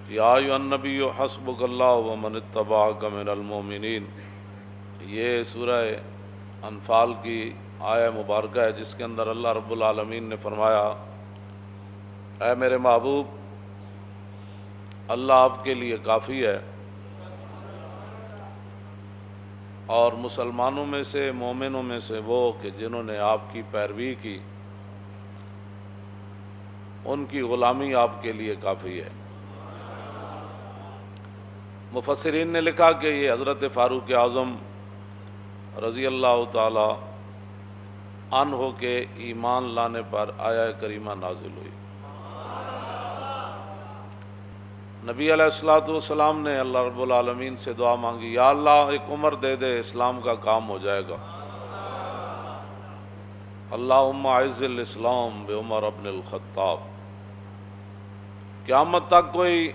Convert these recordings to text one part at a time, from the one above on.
یا ایھا النبی حسبک اللہ ومن اتبعک من المؤمنین۔ یہ سورہ انفال کی آیہ مبارکہ ہے جس کے اندر اللہ رب العالمین نے فرمایا، اے میرے محبوب، اللہ آپ کے لیے کافی ہے، اور مسلمانوں میں سے، مومنوں میں سے وہ کہ جنہوں نے آپ کی پیروی کی، ان کی غلامی آپ کے لیے کافی ہے۔ مفسرین نے لکھا کہ یہ حضرت فاروق اعظم رضی اللہ تعالی عنہ کے ایمان لانے پر آیہ کریمہ نازل ہوئی۔ نبی علیہ الصلوۃ والسلام نے اللہ رب العالمین سے دعا مانگی، یا اللہ ایک عمر دے دے، اسلام کا کام ہو جائے گا۔ اللہم اعز الاسلام بعمر ابن الخطاب۔ قیامت تک کوئی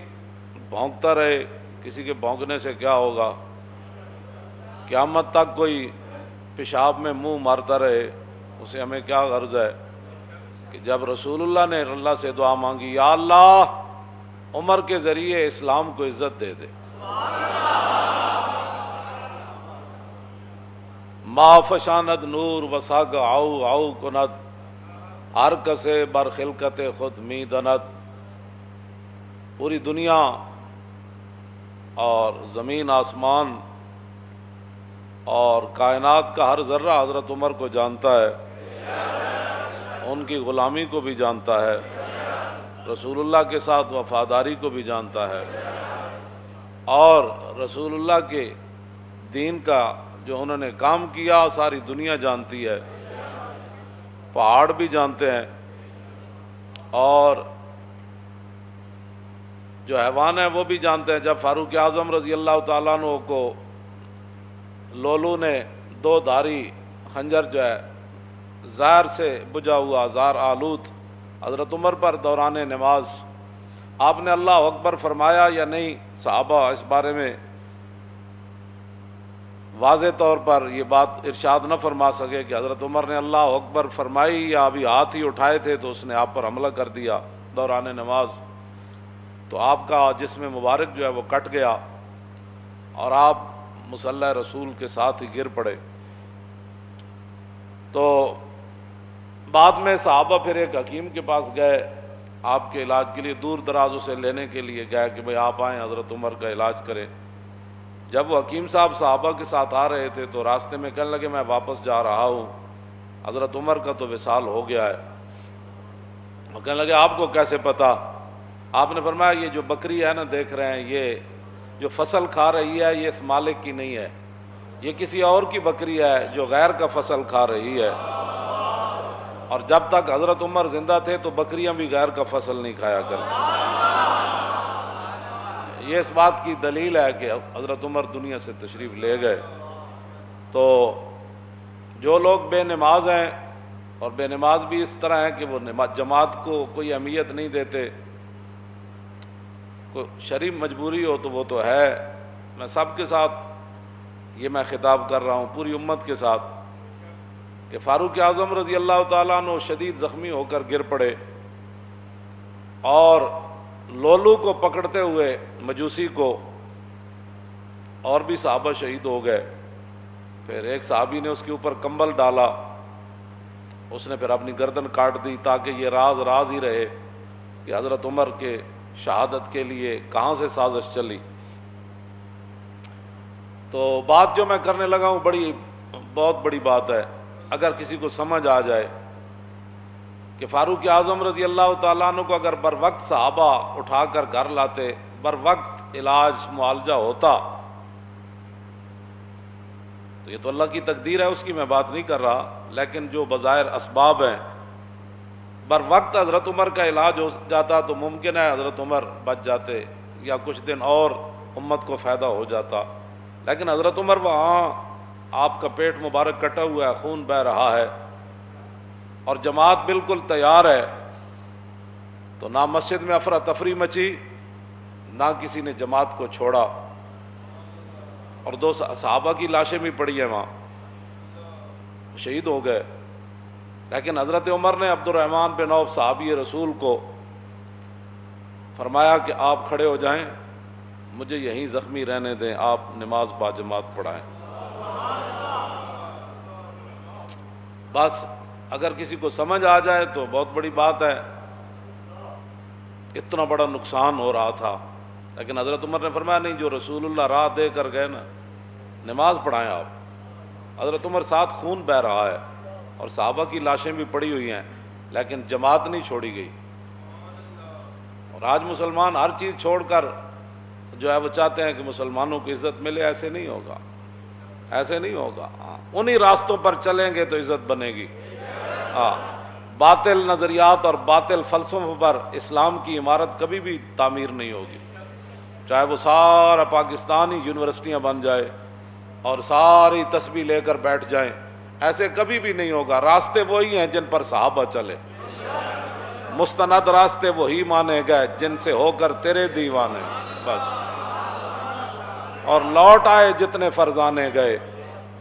بھونکتا رہے، کسی کے بھونکنے سے کیا ہوگا؟ قیامت تک کوئی پیشاب میں منہ مارتا رہے، اسے ہمیں کیا غرض ہے؟ کہ جب رسول اللہ نے اللہ سے دعا مانگی، یا اللہ عمر کے ذریعے اسلام کو عزت دے دے۔ ما فشاند نور وساگ آؤ آؤ کند، ہر کسے بر خلقت خود می دند۔ پوری دنیا اور زمین آسمان اور کائنات کا ہر ذرہ حضرت عمر کو جانتا ہے، ان کی غلامی کو بھی جانتا ہے، رسول اللہ کے ساتھ وفاداری کو بھی جانتا ہے، اور رسول اللہ کے دین کا جو انہوں نے کام کیا ساری دنیا جانتی ہے، پہاڑ بھی جانتے ہیں، اور جو حیوان ہیں وہ بھی جانتے ہیں۔ جب فاروق اعظم رضی اللہ تعالیٰ عنہ کو لولو نے دو دھاری خنجر جو ہے زہر سے بجھا ہوا، زہر آلود، حضرت عمر پر دوران نماز، آپ نے اللہ اکبر فرمایا یا نہیں؟ صحابہ اس بارے میں واضح طور پر یہ بات ارشاد نہ فرما سکے کہ حضرت عمر نے اللہ اکبر فرمائی یا ابھی ہاتھ ہی اٹھائے تھے تو اس نے آپ پر حملہ کر دیا دوران نماز، تو آپ کا جسم مبارک جو ہے وہ کٹ گیا اور آپ مصلی رسول کے ساتھ ہی گر پڑے۔ تو بعد میں صحابہ پھر ایک حکیم کے پاس گئے، آپ کے علاج کے لیے دور دراز اسے لینے کے لیے گئے کہ بھئی آپ آئیں حضرت عمر کا علاج کریں۔ جب وہ حکیم صاحب صحابہ کے ساتھ آ رہے تھے تو راستے میں کہنے لگے، میں واپس جا رہا ہوں، حضرت عمر کا تو وصال ہو گیا ہے۔ وہ کہنے لگے، آپ کو کیسے پتہ؟ آپ نے فرمایا، یہ جو بکری ہے نا دیکھ رہے ہیں، یہ جو فصل کھا رہی ہے یہ اس مالک کی نہیں ہے، یہ کسی اور کی بکری ہے جو غیر کا فصل کھا رہی ہے۔ اور جب تک حضرت عمر زندہ تھے تو بکریاں بھی غیر کا فصل نہیں کھایا کرتی۔ یہ اس بات کی دلیل ہے کہ حضرت عمر دنیا سے تشریف لے گئے۔ تو جو لوگ بے نماز ہیں، اور بے نماز بھی اس طرح ہیں کہ وہ جماعت کو کوئی اہمیت نہیں دیتے، کوئی شرعی مجبوری ہو تو وہ تو ہے، میں سب کے ساتھ یہ میں خطاب کر رہا ہوں، پوری امت کے ساتھ، کہ فاروق اعظم رضی اللہ تعالیٰ عنہ شدید زخمی ہو کر گر پڑے، اور لولو کو پکڑتے ہوئے مجوسی کو، اور بھی صحابہ شہید ہو گئے۔ پھر ایک صحابی نے اس کے اوپر کمبل ڈالا، اس نے پھر اپنی گردن کاٹ دی تاکہ یہ راز راز ہی رہے کہ حضرت عمر کے شہادت کے لیے کہاں سے سازش چلی۔ تو بات جو میں کرنے لگا ہوں بہت بڑی بات ہے، اگر کسی کو سمجھ آ جائے کہ فاروق اعظم رضی اللہ تعالیٰ عنہ کو اگر بر وقت صحابہ اٹھا کر گھر لاتے، بر وقت علاج معالجہ ہوتا، تو یہ تو اللہ کی تقدیر ہے، اس کی میں بات نہیں کر رہا، لیکن جو بظاہر اسباب ہیں، بر وقت حضرت عمر کا علاج ہو جاتا تو ممکن ہے حضرت عمر بچ جاتے یا کچھ دن اور امت کو فائدہ ہو جاتا، لیکن حضرت عمر وہاں، آپ کا پیٹ مبارک کٹا ہوا ہے، خون بہہ رہا ہے، اور جماعت بالکل تیار ہے، تو نہ مسجد میں افراتفری مچی، نہ کسی نے جماعت کو چھوڑا، اور دو صحابہ کی لاشیں بھی پڑی ہیں وہاں، شہید ہو گئے۔ لیکن حضرت عمر نے عبد الرحمن بن عوف صحابی رسول کو فرمایا کہ آپ کھڑے ہو جائیں، مجھے یہیں زخمی رہنے دیں، آپ نماز باجماعت پڑھائیں۔ بس اگر کسی کو سمجھ آ جائے تو بہت بڑی بات ہے۔ اتنا بڑا نقصان ہو رہا تھا، لیکن حضرت عمر نے فرمایا نہیں، جو رسول اللہ راہ دے کر گئے نا، نماز پڑھائیں آپ۔ حضرت عمر ساتھ خون بہہ رہا ہے اور صحابہ کی لاشیں بھی پڑی ہوئی ہیں، لیکن جماعت نہیں چھوڑی گئی۔ اور آج مسلمان ہر چیز چھوڑ کر جو ہے وہ چاہتے ہیں کہ مسلمانوں کو عزت ملے، ایسے نہیں ہوگا، ایسے نہیں ہوگا۔ انہی راستوں پر چلیں گے تو عزت بنے گی۔ باطل نظریات اور باطل فلسفوں پر اسلام کی عمارت کبھی بھی تعمیر نہیں ہوگی، چاہے وہ سارا پاکستانی یونیورسٹیاں بن جائے اور ساری تسبیح لے کر بیٹھ جائیں، ایسے کبھی بھی نہیں ہوگا۔ راستے وہی ہیں جن پر صحابہ چلے، مستند راستے وہی مانے گئے جن سے ہو کر تیرے دیوانے، بس۔ اور لوٹ آئے جتنے فرزانے گئے،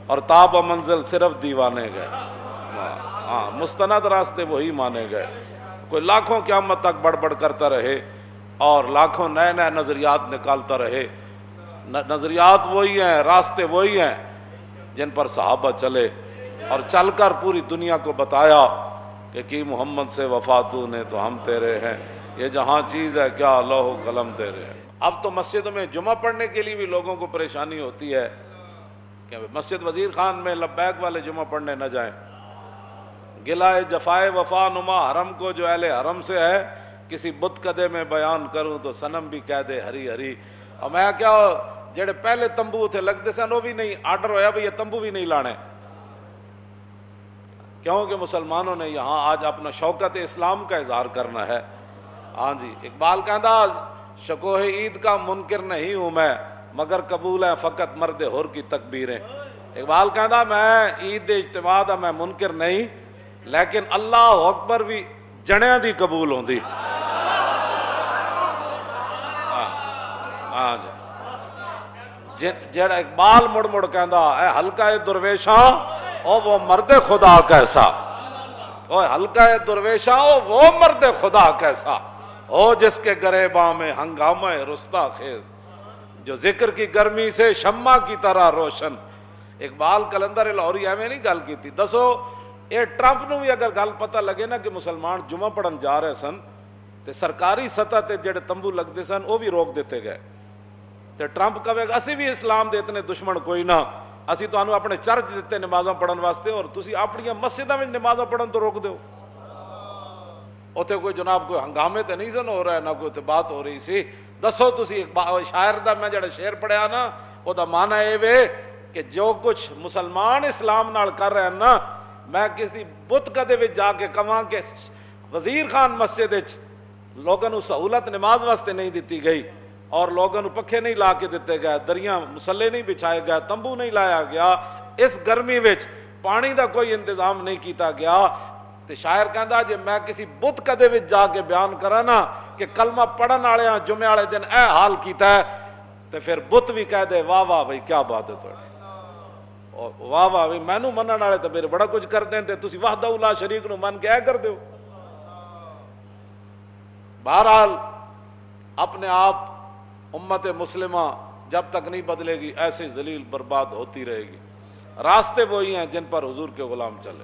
اور تاب منزل صرف دیوانے گئے۔ مستند راستے وہی مانے گئے۔ کوئی لاکھوں قیامت تک بڑبڑ کرتا رہے اور لاکھوں نئے نئے نظریات نکالتا رہے، نظریات وہی ہیں، راستے وہی ہیں جن پر صحابہ چلے، اور چل کر پوری دنیا کو بتایا کہ کی محمد سے وفاتوں نے تو ہم تیرے ہیں، یہ جہاں چیز ہے کیا لوح و قلم تیرے ہیں۔ اب تو مسجدوں میں جمعہ پڑھنے کے لیے بھی لوگوں کو پریشانی ہوتی ہے کہ مسجد وزیر خان میں لبیک والے جمعہ پڑھنے نہ جائیں۔ گلائے جفائے وفا نما حرم کو جو اہل حرم سے ہے، کسی بت کدے میں بیان کروں تو صنم بھی کہہ دے ہری ہری۔ اور میں کیا جڑے پہلے تمبو تھے لگتے سن وہ بھی نہیں، آرڈر ہویا بھئی یہ تمبو بھی نہیں لانے، کیونکہ مسلمانوں نے یہاں آج اپنا شوکت اسلام کا اظہار کرنا ہے۔ ہاں جی، اقبال کہندا شکوہ عید کا منکر نہیں ہوں میں، مگر قبول ہے فقط مرد حر کی تکبیریں۔ اقبال کہندا میں عید اجتماع دا میں منکر نہیں، لیکن اللہ اکبر بھی جنیاں دی قبول ہوندی۔ ہاں جی، جڑا اقبال مڑ مڑ کہندا اے حلقہ درویشاں او وہ مرد خدا کیسا، او حلقہ درویشاں او وہ مرد خدا کیسا، او جس کے گریباں میں ہنگامہ رستا خیز، جو ذکر کی گرمی سے شمع کی طرح روشن۔ اقبال کلندر لاہوری ایویں نہیں گل کیتی۔ دسو یہ ٹرمپ نو بھی اگر گل پتہ لگے نا کہ مسلمان جمعہ پڑھن جا رہے سن تے سرکاری سطح تے جڑے تمبو لگتے سن وہ بھی روک دیتے گئے، تے ٹرمپ کہے گا اسی بھی اسلام دے اتنے دشمن کوئی نہ، اسی تانوں اپنے چرچ دیتے نمازاں پڑھن واسطے اور تسی اپنی مسجداں میں نمازاں پڑھن تو روک دیو۔ اوتھے کوئی جناب کوئی ہنگامے تے نہیں سن ہو رہا ہے، نہ کوئی تے بات ہو رہی سی۔ دسو تسی شاعر دا میں جڑا شعر پڑھیا نا او دا معنی اے وے کہ جو کچھ مسلمان اسلام نال کر رہے ہیں نا، میں کسی بت کدے وچ جا کے کہاں کہ وزیر خان مسجد وچ لوگوں نو سہولت نماز واسطے نہیں دیتی گئی اور لوگوں نو پکھے نہیں لا کے دیتے گئے، دریاں مسلے نہیں بچھائے گئے، تمبو نہیں لایا گیا، اس گرمی وچ پانی دا کوئی انتظام نہیں کیتا گیا، تے شاعر کہندا جے میں کسی بت کدے وچ جا کے بیان کراں نا کہ کلمہ پڑھن والے جمعے والے دن اے حال کیتا ہے، تے پھر بت بھی کہہ دے واہ واہ بھائی کیا بات ہے تھوڑی، واہ واہ بھائی مینوں منن والے تے میرے بڑا کچھ کردے تے تسی وحدہ لا شریک نو من کے اے کر دیو۔ بہرحال اپنے آپ امت مسلمہ جب تک نہیں بدلے گی ایسے ذلیل برباد ہوتی رہے گی۔ راستے وہی ہیں جن پر حضور کے غلام چلے۔